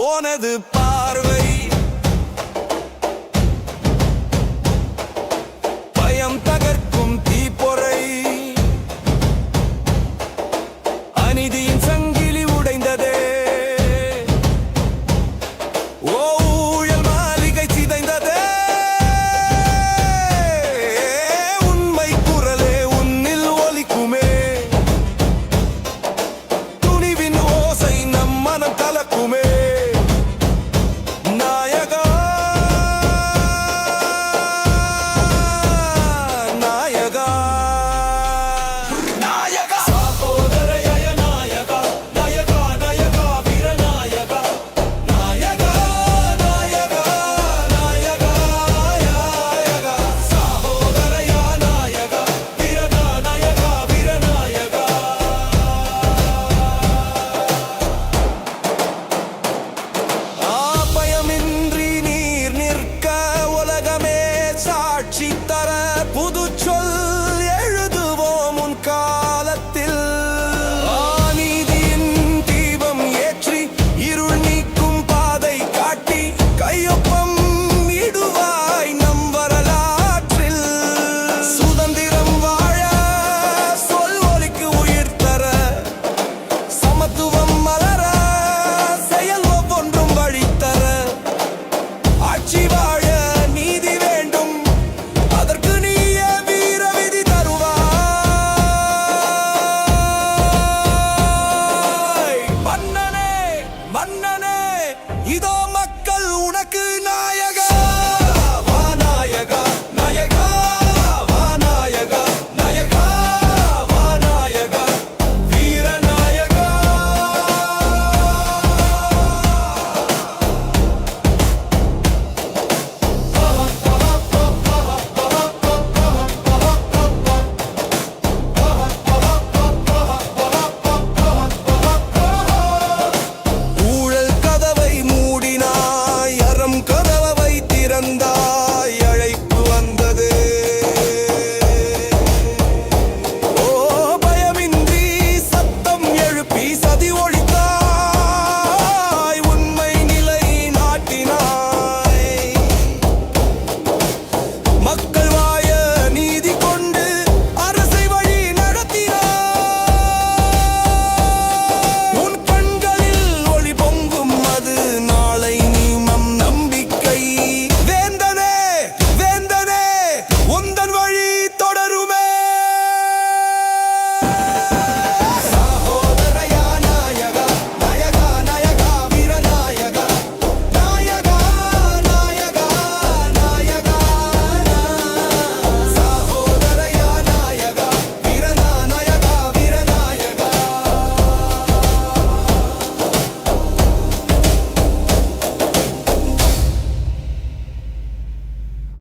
உனது பார்வை பயம் தகர்க்கும் தீப்பொறை அநீதியின் சங்கிலி உடைந்ததே ஊழல் மாளிகை சிதைந்ததே உண்மை குரலே உன்னில் ஒலிக்குமே துணிவின் ஓசை நம் மனம் கலக்குமே புது சொல் எழுதுவோம் உன் காலத்தில் நீதியின் தீபம் ஏற்றி இருள் நீக்கும் பாதை காட்டி கையொப்பம் இடுவாய் நம் வரலாற்றில் சுதந்திரம் வாழ சொல் ஒலிக்கு உயிர் தர சமத்துவம் மலர செயல் ஒவ்வொன்றும் வழித்தர ஆட்சி வாழ நீதி வேண்டும் அதற்கு மன்னனே இதோ